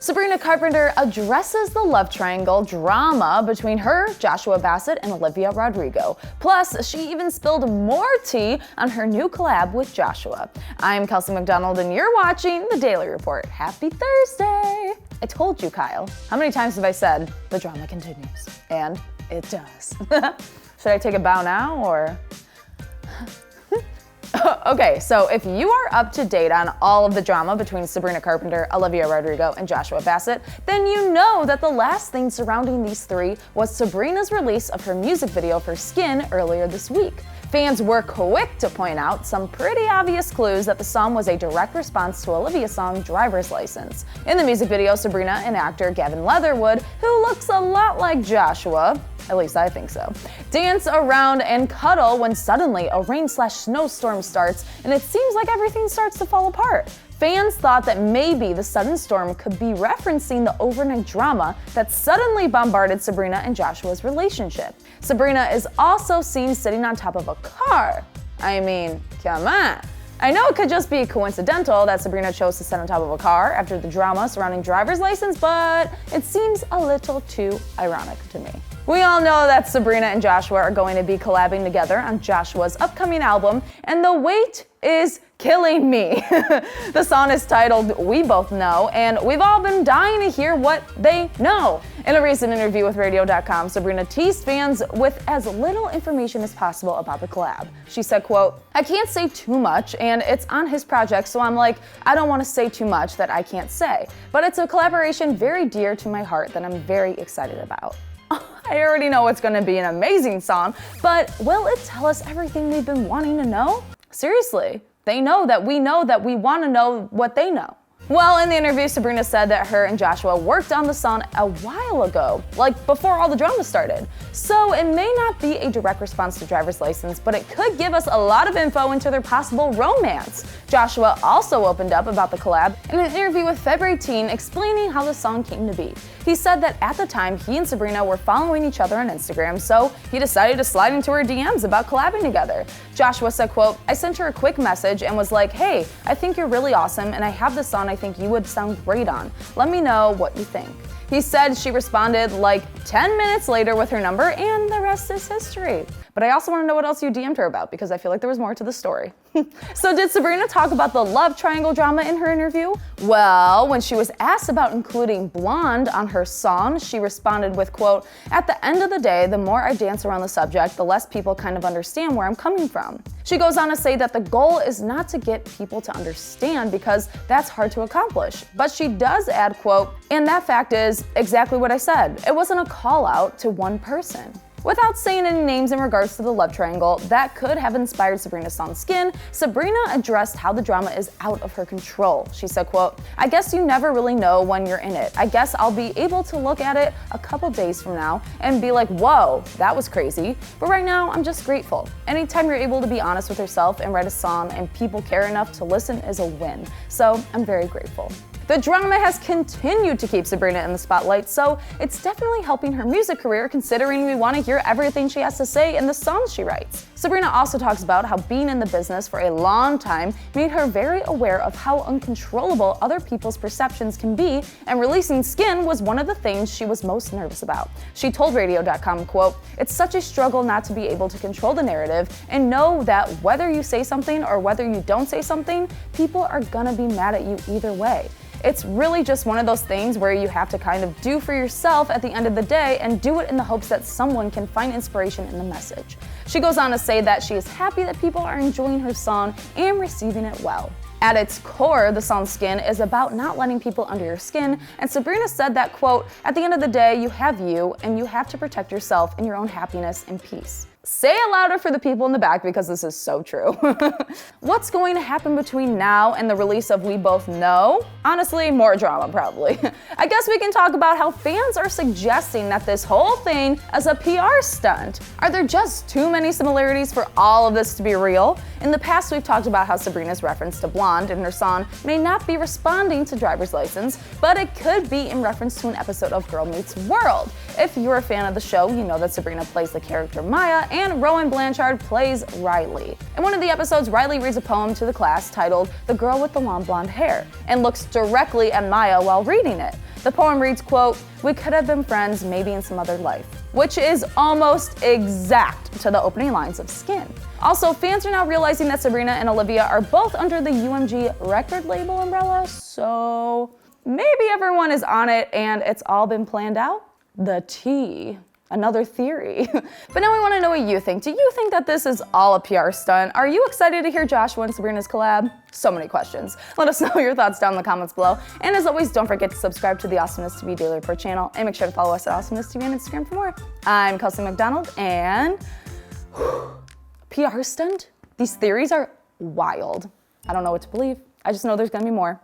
Sabrina Carpenter addresses the love triangle drama between her, Joshua Bassett, and Olivia Rodrigo. Plus, she even spilled more tea on her new collab with Joshua. I'm Kelsey MacDonald, and you're watching The Daily Report. Happy Thursday! I told you, Kyle. How many times have I said, the drama continues? And it does. Should I take a bow now, or? Okay, so if you are up to date on all of the drama between Sabrina Carpenter, Olivia Rodrigo, and Joshua Bassett, then you know that the last thing surrounding these three was Sabrina's release of her music video for Skin earlier this week. Fans were quick to point out some pretty obvious clues that the song was a direct response to Olivia's song Driver's License. In the music video, Sabrina and actor Gavin Leatherwood, who looks a lot like Joshua, at least I think so, dance around and cuddle when suddenly a rain/snowstorm starts and it seems like everything starts to fall apart. Fans thought that maybe the sudden storm could be referencing the overnight drama that suddenly bombarded Sabrina and Joshua's relationship. Sabrina is also seen sitting on top of a car. I mean, come on. I know it could just be coincidental that Sabrina chose to sit on top of a car after the drama surrounding Driver's License, but it seems a little too ironic to me. We all know that Sabrina and Joshua are going to be collabing together on Joshua's upcoming album, and the wait is killing me. The song is titled We Both Know, and we've all been dying to hear what they know. In a recent interview with Radio.com, Sabrina teased fans with as little information as possible about the collab. She said, quote, "I can't say too much, and it's on his project, so I'm like, I don't want to say too much that I can't say. But it's a collaboration very dear to my heart that I'm very excited about." I already know it's going to be an amazing song, but will it tell us everything we've been wanting to know? Seriously, they know that we want to know what they know. Well, in the interview, Sabrina said that her and Joshua worked on the song a while ago, like before all the drama started. So it may not be a direct response to Driver's License, but it could give us a lot of info into their possible romance. Joshua also opened up about the collab in an interview with February Teen, explaining how the song came to be. He said that at the time, he and Sabrina were following each other on Instagram, so he decided to slide into her DMs about collabing together. Joshua said, quote, "I sent her a quick message and was like, hey, I think you're really awesome and I have this song I think you would sound great on. Let me know what you think." He said she responded like 10 minutes later with her number, and the rest is history. But I also want to know what else you DM'd her about, because I feel like there was more to the story. So did Sabrina talk about the love triangle drama in her interview? Well, when she was asked about including Blonde on her song, she responded with, quote, "At the end of the day, the more I dance around the subject, the less people kind of understand where I'm coming from." She goes on to say that the goal is not to get people to understand, because that's hard to accomplish. But she does add, quote, "And that fact is exactly what I said. It wasn't a call out to one person." Without saying any names in regards to the love triangle that could have inspired Sabrina's song Skin, Sabrina addressed how the drama is out of her control. She said, quote, "I guess you never really know when you're in it. I guess I'll be able to look at it a couple days from now and be like, whoa, that was crazy. But right now, I'm just grateful. Anytime you're able to be honest with yourself and write a song and people care enough to listen is a win. So I'm very grateful." The drama has continued to keep Sabrina in the spotlight, so it's definitely helping her music career, considering we want to hear everything she has to say in the songs she writes. Sabrina also talks about how being in the business for a long time made her very aware of how uncontrollable other people's perceptions can be, and releasing Skin was one of the things she was most nervous about. She told Radio.com, quote, "It's such a struggle not to be able to control the narrative and know that whether you say something or whether you don't say something, people are gonna be mad at you either way. It's really just one of those things where you have to kind of do for yourself at the end of the day and do it in the hopes that someone can find inspiration in the message." She goes on to say that she is happy that people are enjoying her song and receiving it well. At its core, the song Skin is about not letting people under your skin, and Sabrina said that, quote, "At the end of the day, you have you, and you have to protect yourself and your own happiness and peace." Say it louder for the people in the back, because this is so true. What's going to happen between now and the release of We Both Know? Honestly, more drama probably. I guess we can talk about how fans are suggesting that this whole thing is a PR stunt. Are there just too many similarities for all of this to be real? In the past, we've talked about how Sabrina's reference to Blonde in her song may not be responding to Driver's License, but it could be in reference to an episode of Girl Meets World. If you're a fan of the show, you know that Sabrina plays the character Maya, and Rowan Blanchard plays Riley. In one of the episodes, Riley reads a poem to the class titled "The Girl with the Long Blonde Hair" and looks directly at Maya while reading it. The poem reads, quote, "We could have been friends maybe in some other life," which is almost exact to the opening lines of Skin. Also, fans are now realizing that Sabrina and Olivia are both under the UMG record label umbrella, so maybe everyone is on it and it's all been planned out? The tea. Another theory. But now we want to know what you think. Do you think that this is all a PR stunt? Are you excited to hear Joshua and Sabrina's collab? So many questions. Let us know your thoughts down in the comments below. And as always, don't forget to subscribe to the AwesomenessTV Daily Report channel and make sure to follow us at AwesomenessTV on Instagram for more. I'm Kelsey MacDonald, and PR stunt? These theories are wild. I don't know what to believe. I just know there's gonna be more.